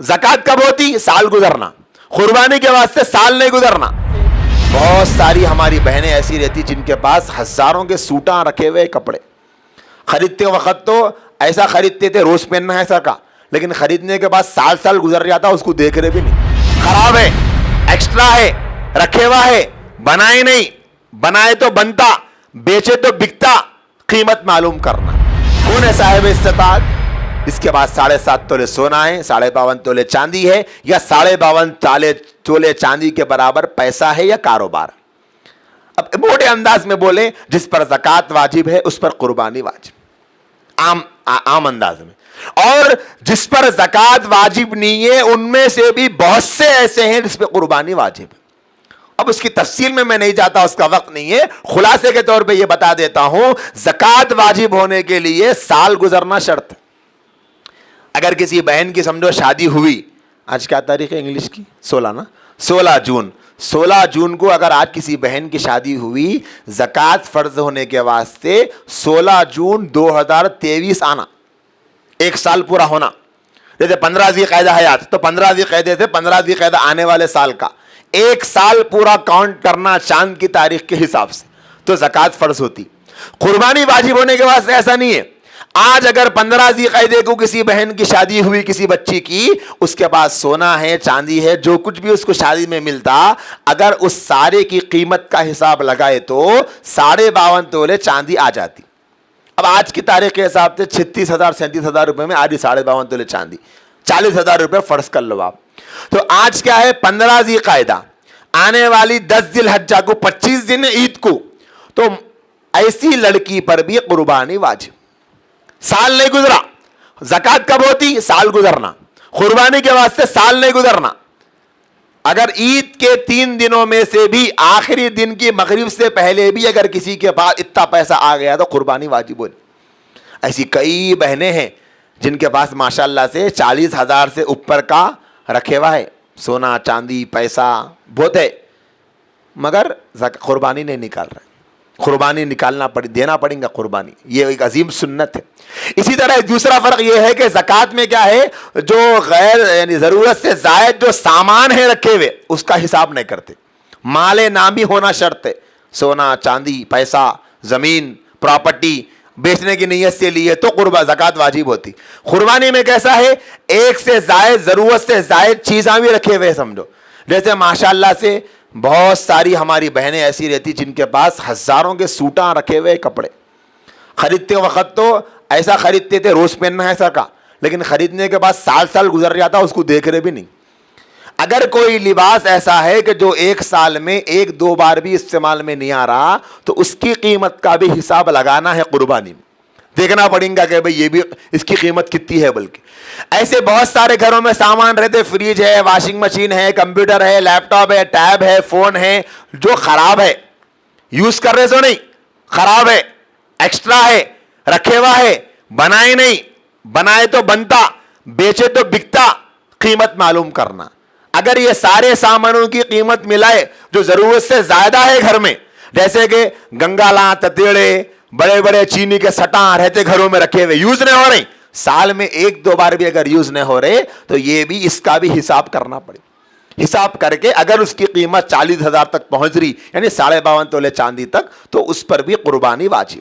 زکات کب ہوتی؟ سال گزرنا. قربانی کے واسطے سال نہیں گزرنا. بہت ساری ہماری بہنیں ایسی رہتی جن کے پاس ہزاروں کے سوٹاں رکھے ہوئے کپڑے. خریدتے وقت تو ایسا خریدتے تھے روز پہننا ہے ایسا کا, لیکن خریدنے کے بعد سال سال گزر جاتا, اس کو دیکھ رہے بھی نہیں. خراب ہے, ایکسٹرا ہے, رکھے ہوا ہے, بنائے نہیں, بنائے تو بنتا, بیچے تو بکتا. قیمت معلوم کرنا. کون ہے صاحب استطاعت؟ اس کے بعد 7.5 تولے سونا ہے, 52.5 تولے چاندی ہے, یا 52.5 تولے چاندی کے برابر پیسہ ہے یا کاروبار. اب موٹے انداز میں بولیں, جس پر زکات واجب ہے اس پر قربانی واجب, عام انداز میں. اور جس پر زکات واجب نہیں ہے ان میں سے بھی بہت سے ایسے ہیں جس پہ قربانی واجب ہے. اب اس کی تفصیل میں نہیں جاتا, اس کا وقت نہیں ہے. خلاصے کے طور پہ یہ بتا دیتا ہوں, زکات واجب ہونے کے لیے سال گزرنا شرط ہے. اگر کسی بہن کی سمجھو شادی ہوئی, آج کیا تاریخ ہے انگلش کی؟ 16 نا, 16 جون. 16 جون کو اگر آج کسی بہن کی شادی ہوئی, زکات فرض ہونے کے واسطے 16 جون 2023 آنا, ایک سال پورا ہونا. جیسے 15 ذی قعدہ ہے آج, تو 15 ذی قعدے سے 15 ذی قعدہ آنے والے سال کا ایک سال پورا کاؤنٹ کرنا چاند کی تاریخ کے حساب سے, تو زکات فرض ہوتی. قربانی واجب ہونے کے واسطے ایسا نہیں ہے. آج اگر 15 ذی قعدے کو کسی بہن کی شادی ہوئی, کسی بچی کی, اس کے پاس سونا ہے, چاندی ہے, جو کچھ بھی اس کو شادی میں ملتا, اگر اس سارے کی قیمت کا حساب لگائے تو 52.5 تولے چاندی آ جاتی. اب آج کی تاریخ کے حساب سے 36,000-37,000 روپے میں آج 52.5 تولے چاندی, 40,000 روپے فرض کر لو آپ. تو آج کیا ہے؟ 15 ذی قعدہ, آنے والی 10 ذی الحجہ کو 25 دن عید کو, تو ایسی لڑکی پر بھی قربانی واجب. سال نہیں گزرا, زکات کب ہوتی؟ سال گزرنا. قربانی کے واسطے سال نہیں گزرنا. اگر عید کے 3 دنوں میں سے بھی آخری دن کی مغرب سے پہلے بھی اگر کسی کے پاس اتنا پیسہ آ گیا تو قربانی واجب ہوتی. ایسی کئی بہنیں ہیں جن کے پاس ماشاءاللہ سے 40,000 سے اوپر کا رکھے ہوا ہے, سونا چاندی پیسہ بہت ہے, مگر قربانی نہیں نکال رہے. قربانی نکالنا دینا پڑیں گا قربانی, یہ ایک عظیم سنت ہے. اسی طرح دوسرا فرق یہ ہے کہ زکات میں کیا ہے, جو غیر یعنی ضرورت سے زائد جو سامان ہے رکھے ہوئے اس کا حساب نہیں کرتے. مال نامی ہونا شرط ہے, سونا چاندی پیسہ زمین پراپرٹی بیچنے کی نیت سے لیے تو زکات واجب ہوتی. قربانی میں کیسا ہے, ایک سے زائد ضرورت سے زائد چیزاں بھی رکھے ہوئے سمجھو. جیسے ماشاءاللہ سے بہت ساری ہماری بہنیں ایسی رہتی جن کے پاس ہزاروں کے سوٹاں رکھے ہوئے کپڑے. خریدتے وقت تو ایسا خریدتے تھے روز پہننا ہے ایسا کا, لیکن خریدنے کے بعد سال سال گزر جاتا, اس کو دیکھ رہے بھی نہیں. اگر کوئی لباس ایسا ہے کہ جو ایک سال میں 1-2 بار بھی استعمال میں نہیں آ رہا, تو اس کی قیمت کا بھی حساب لگانا ہے قربانی میں. دیکھنا پڑیں گا کہ بھئی یہ بھی اس کی قیمت کتنی ہے. بلکہ ایسے بہت سارے گھروں میں سامان رہتے, فریج ہے, واشنگ مشین ہے, کمپیوٹر ہے, لیپ ٹاپ ہے, ٹیب ہے, فون ہے, جو خراب ہے, یوز کر رہے سو نہیں, خراب ہے, ایکسٹرا ہے, رکھے ہوا ہے, بنائے نہیں, بنائے تو بنتا, بیچے تو بکتا. قیمت معلوم کرنا. اگر یہ سارے سامانوں کی قیمت ملائے جو ضرورت سے زیادہ ہے گھر میں, جیسے کہ گنگالاں, تتیڑے, بڑے بڑے چینی کے سٹاں رہتے گھروں میں رکھے ہوئے, یوز نہیں ہو رہے, سال میں 1-2 بار بھی اگر یوز نہیں ہو رہے, تو یہ بھی اس کا بھی حساب کرنا پڑے. حساب کر کے اگر اس کی قیمت 40,000 تک پہنچ رہی, یعنی 52.5 تولے چاندی تک, تو اس پر بھی قربانی واجب.